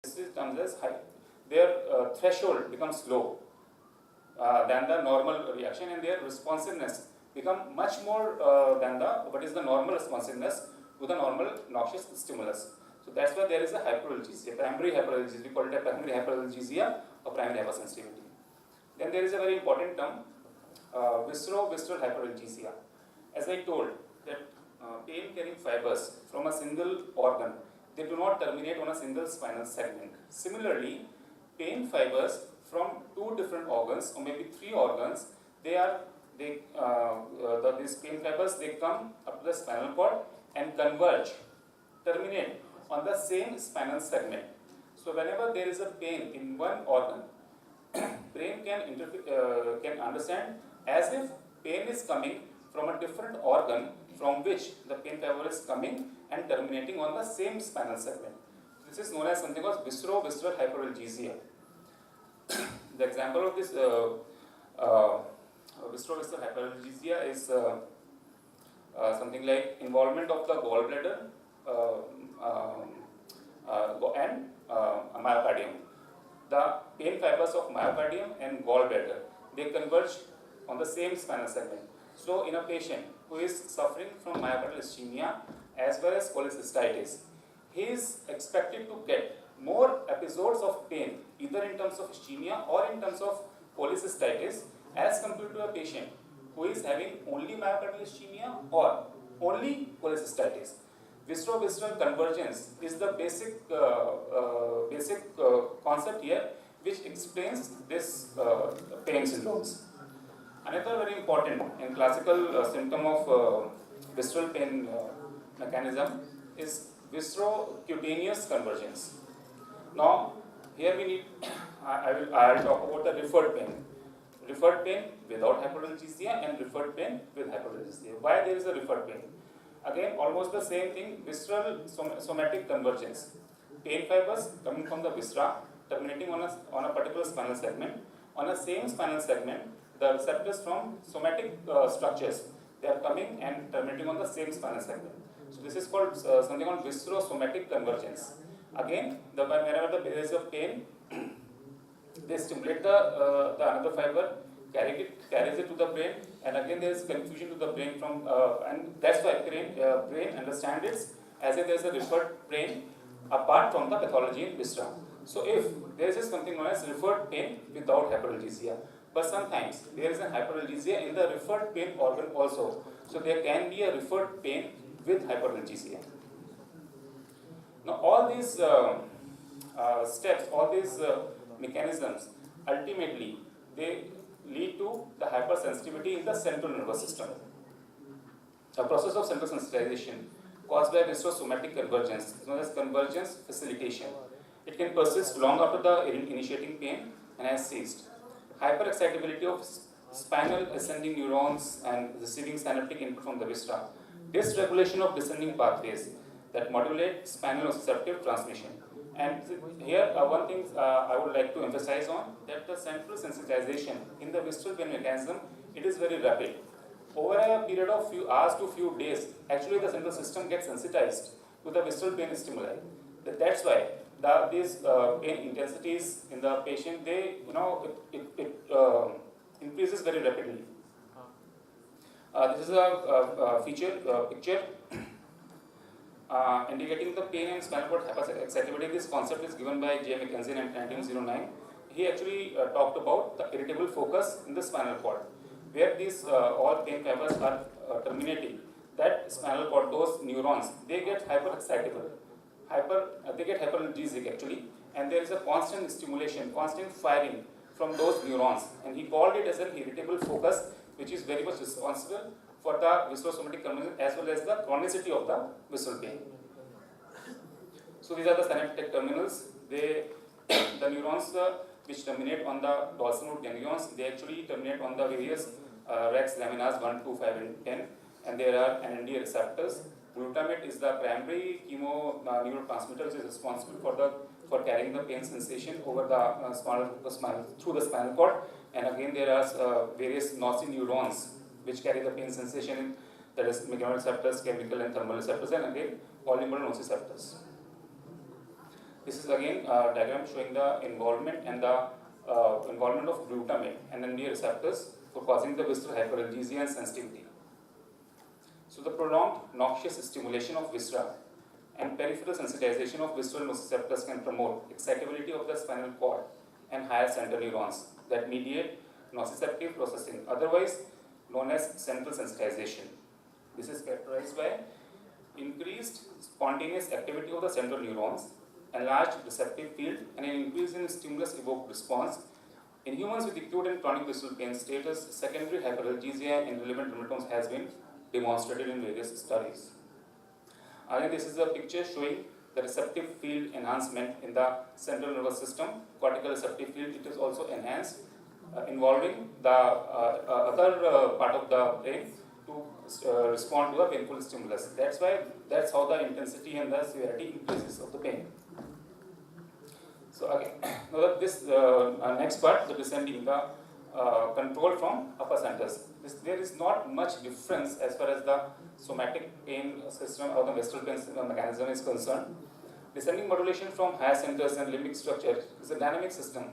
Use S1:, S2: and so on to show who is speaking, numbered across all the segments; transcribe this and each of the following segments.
S1: This is termed as high. Their threshold becomes low than the normal reaction, and their responsiveness become much more than what is the normal responsiveness to the normal noxious stimulus. So that's why there is a hyperalgesia, primary hyperalgesia. We call it a primary hyperalgesia or primary hypersensitivity. Then there is a very important term, visceral hyperalgesia. As I told, that pain-carrying fibers from a single organ, they do not terminate on a single spinal segment. Similarly, pain fibers from two different organs, or maybe three organs, these pain fibers, they come up to the spinal cord and converge, terminate on the same spinal segment. So whenever there is a pain in one organ, brain can understand as if pain is coming from a different organ from which the pain fiber is coming and terminating on the same spinal segment. This is known as something called visceral hyperalgesia. The example of this visceral hyperalgesia is something like involvement of the gallbladder and myocardium. The pain fibers of myocardium and gallbladder, they converge on the same spinal segment. So in a patient who is suffering from myocardial ischemia as well as cholecystitis, he is expected to get more episodes of pain, either in terms of ischemia or in terms of cholecystitis, as compared to a patient who is having only myocardial ischemia or only cholecystitis. Visceral convergence is the basic concept here, which explains this pain syndromes. Another very important and classical symptom of visceral pain mechanism is viscerocutaneous convergence. Now, here we need, I will talk about the referred pain without hyperalgesia and referred pain with hyperalgesia. Why there is a referred pain? Again, almost the same thing, visceral somatic convergence. Pain fibers coming from the viscera, terminating on a particular spinal segment. On the same spinal segment, the receptors from somatic structures, they are coming and terminating on the same spinal segment. So this is called something called viscerosomatic convergence. Again, whenever there is a pain, they stimulate the another fiber, carries it to the brain, and again there is confusion to the brain from, and that's why brain understands it as if there is a referred pain apart from the pathology in viscera. So if there is something known as referred pain without hyperalgesia, but sometimes there is a hyperalgesia in the referred pain organ also. So there can be a referred pain with hyperalgesia. Now all these steps, all these mechanisms, ultimately they lead to the hypersensitivity in the central nervous system. A process of central sensitization caused by viscerosomatic convergence is known as convergence facilitation. It can persist long after the initiating pain and has ceased. Hyperexcitability of spinal ascending neurons and receiving synaptic input from the viscera. Dysregulation of descending pathways that modulate spinal nociceptive transmission. And here one thing I would like to emphasize on, that the central sensitization in the visceral pain mechanism, it is very rapid. Over a period of few hours to few days, actually the central system gets sensitized to the visceral pain stimuli. That's why these pain intensities in the patient, it increases very rapidly. This is a picture indicating the pain and spinal cord hyperexcitability. This concept is given by J. Mackenzie in 1909. He actually talked about the irritable focus in the spinal cord, where these all pain fibers are terminating. That spinal cord, those neurons, they get hyperexcitable. They get hyperalgesic actually, and there is a constant stimulation, constant firing from those neurons. And he called it as an irritable focus, which is very much responsible for the viscerosomatic convergence as well as the chronicity of the visceral pain. So these are the synaptic terminals. The neurons which terminate on the dorsal root ganglions, they actually terminate on the various Rex laminas 1, 2, 5, and 10, and there are NMDA receptors. Glutamate is the primary neurotransmitter which is responsible for carrying the pain sensation over through the spinal cord. And again, there are various nocineurons which carry the pain sensation, that is mechanoreceptors, chemical and thermal receptors, and again polymoral nociceptors. This is again a diagram showing the involvement and the involvement of glutamate and NMDA receptors for causing the visceral hyperalgesia and sensitivity. So the prolonged noxious stimulation of viscera and peripheral sensitization of visceral nociceptors can promote excitability of the spinal cord and higher center neurons that mediate nociceptive processing, otherwise known as central sensitization. This is characterized by increased spontaneous activity of the central neurons, enlarged receptive field, and an increase in stimulus-evoked response. In humans with acute and chronic visceral pain status, secondary hyperalgesia in relevant rheumatomes has been demonstrated in various studies. Again, this is a picture showing the receptive field enhancement in the central nervous system, cortical receptive field. It is also enhanced, involving the other part of the brain to respond to a painful stimulus. That's how the intensity and the severity increases of the pain. So again, now this next part, the descending, the control from upper centers. There is not much difference as far as the somatic pain system or the visceral pain mechanism is concerned. Descending modulation from higher centers and limbic structure is a dynamic system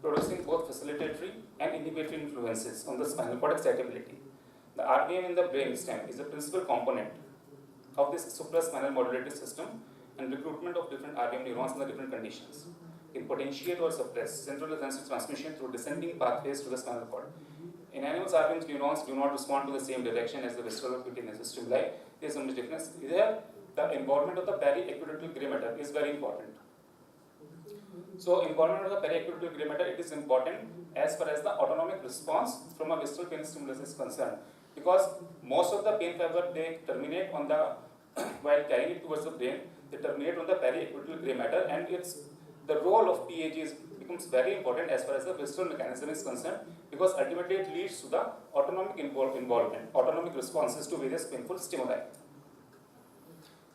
S1: producing both facilitatory and inhibitory influences on the spinal cord excitability. The RBM in the brain stem is a principal component of this supraspinal modulated system, and recruitment of different RBM neurons in the different conditions can potentiate or suppress central sensory transmission through descending pathways to the spinal cord. In animals, RBM neurons do not respond to the same direction as the visceral or cutaneous stimuli. There is so much difference. Here, the involvement of the periaqueductal gray matter is very important. So, involvement of the periaqueductal gray matter, it is important as far as the autonomic response from a visceral pain stimulus is concerned, because most of the pain fiber, they terminate on the while carrying it towards the brain, they terminate on the periaqueducal gray matter, and it's the role of PAG becomes very important as far as the visceral mechanism is concerned, because ultimately it leads to the autonomic involvement, autonomic responses to various painful stimuli.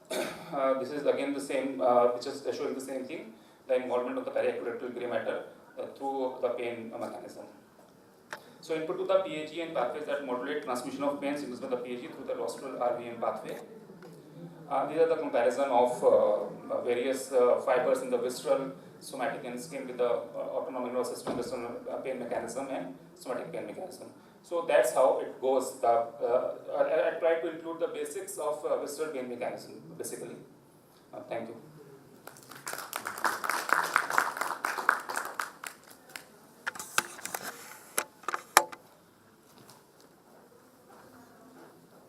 S1: This is again the same, which is showing the same thing, the involvement of the periaqueducal gray matter through the pain mechanism. So input to the PAG and pathways that modulate transmission of pain induced by the PAG through the rostral RBM pathway. These are the comparison of various fibers in the visceral, somatic, and skin with the autonomic nervous system, visceral pain mechanism, and somatic pain mechanism. So that's how it goes. I tried to include the basics of visceral pain mechanism, basically. Thank you.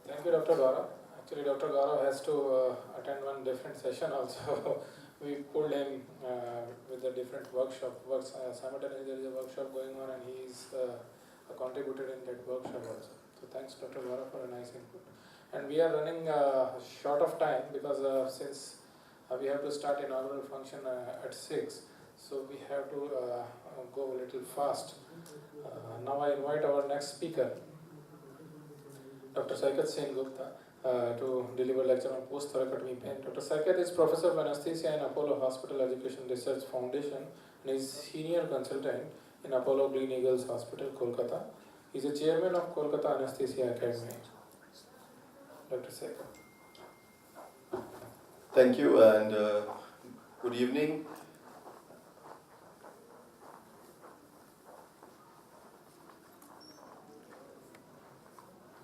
S2: Thank you, Dr. Gaurav. Actually, Dr. Gaurav has to attend one different session also. We pulled him with a different workshop. Simultaneously, there is a workshop going on, and he is contributed in that workshop also. So thanks, Dr. Gaurav, for a nice input. And we are running short of time because since we have to start inaugural function at 6, so we have to go a little fast. Now I invite our next speaker, Dr. Saikat Singh Gupta, to deliver lecture on post-thoracotomy pain. Dr. Saikat is Professor of Anesthesia in Apollo Hospital Education Research Foundation and is Senior Consultant in Apollo Green Eagles Hospital, Kolkata. He is a Chairman of Kolkata Anesthesia Academy. Dr. Saikat.
S3: Thank you and good evening.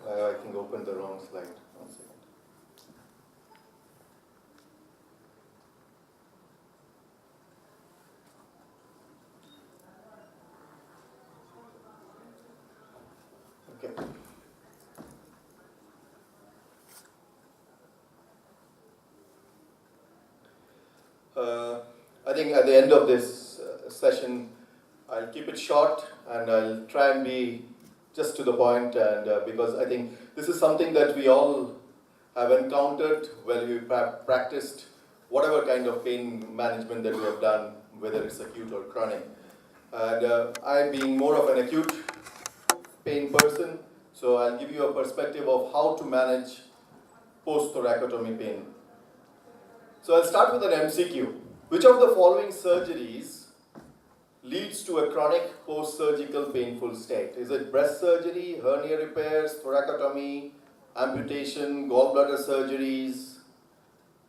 S3: I think opened the wrong slide. 1 second. Okay. I think at the end of this session, I'll keep it short and I'll try and be just to the point, and because I think this is something that we all have encountered when we practiced whatever kind of pain management that we have done, whether it's acute or chronic. And I being more of an acute pain person, so I'll give you a perspective of how to manage post-thoracotomy pain. So I'll start with an MCQ. Which of the following surgeries leads to a chronic post-surgical painful state? Is it breast surgery, hernia repairs, thoracotomy, amputation, gallbladder surgeries,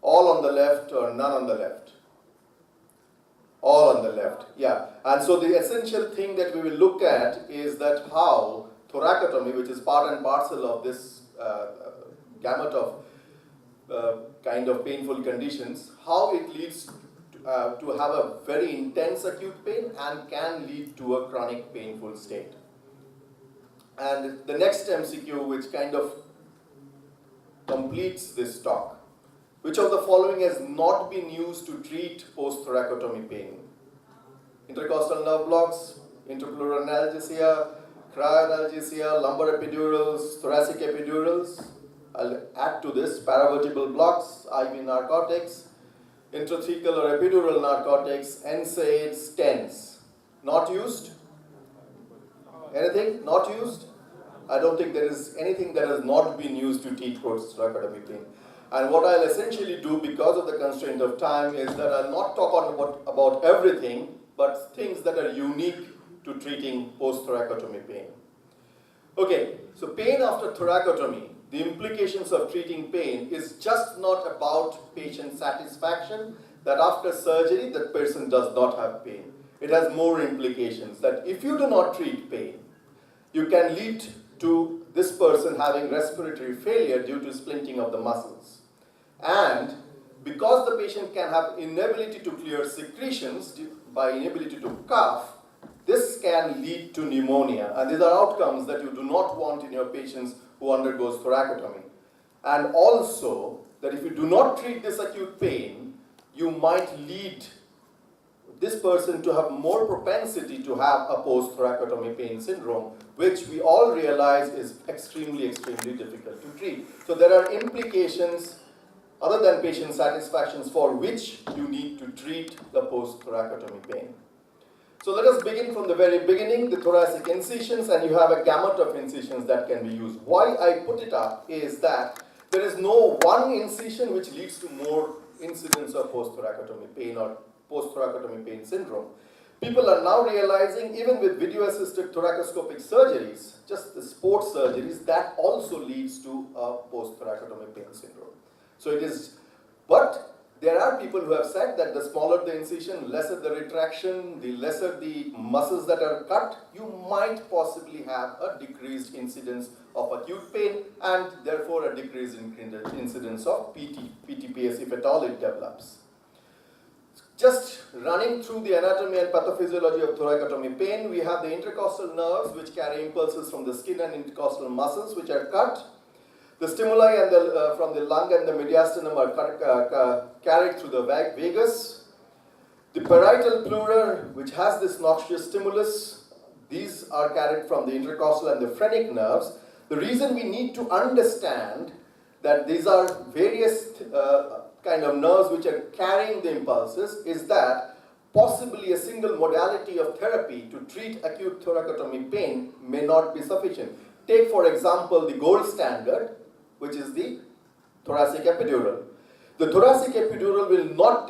S3: all on the left or none on the left? left. Yeah, and so the essential thing that we will look at is that how thoracotomy, which is part and parcel of this gamut of kind of painful conditions, how it leads to have a very intense acute pain and can lead to a chronic painful state. And the next MCQ, which kind of completes this talk, which of the following has not been used to treat post-thoracotomy pain? Intercostal nerve blocks, interpleural analgesia, cryoanalgesia, lumbar epidurals, thoracic epidurals. I'll add to this paravertebral blocks, IV narcotics, intrathecal or epidural narcotics, NSAIDs, TENS. Not used? Anything not used? I don't think there is anything that has not been used to treat post-thoracotomy pain. And what I'll essentially do, because of the constraint of time, is that I'll not talk about everything, but things that are unique to treating post-thoracotomy pain. Okay, so pain after thoracotomy, the implications of treating pain is just not about patient satisfaction, that after surgery that person does not have pain. It has more implications, that if you do not treat pain, you can lead to this person having respiratory failure due to splinting of the muscles. And because the patient can have inability to clear secretions by inability to cough, this can lead to pneumonia. And these are outcomes that you do not want in your patients who undergoes thoracotomy. And also, that if you do not treat this acute pain, you might lead this person to have more propensity to have a post-thoracotomy pain syndrome, which we all realize is extremely, extremely difficult to treat. So there are implications other than patient satisfactions for which you need to treat the post-thoracotomy pain. So let us begin from the very beginning, the thoracic incisions, and you have a gamut of incisions that can be used. Why I put it up is that there is no one incision which leads to more incidence of post-thoracotomy pain or post-thoracotomy pain syndrome. People are now realizing, even with video-assisted thoracoscopic surgeries, just the sports surgeries, that also leads to a post-thoracotomy pain syndrome. So it is, but there are people who have said that the smaller the incision, lesser the retraction, the lesser the muscles that are cut, you might possibly have a decreased incidence of acute pain and therefore a decreased incidence of PTPS if at all it develops. Just running through the anatomy and pathophysiology of thoracotomy pain, we have the intercostal nerves which carry impulses from the skin and intercostal muscles which are cut. The stimuli and from the lung and the mediastinum are carried through the vagus. The parietal pleura, which has this noxious stimulus, these are carried from the intercostal and the phrenic nerves. The reason we need to understand that these are various kind of nerves which are carrying the impulses is that possibly a single modality of therapy to treat acute thoracotomy pain may not be sufficient. Take, for example, the gold standard, which is the thoracic epidural. The thoracic epidural will not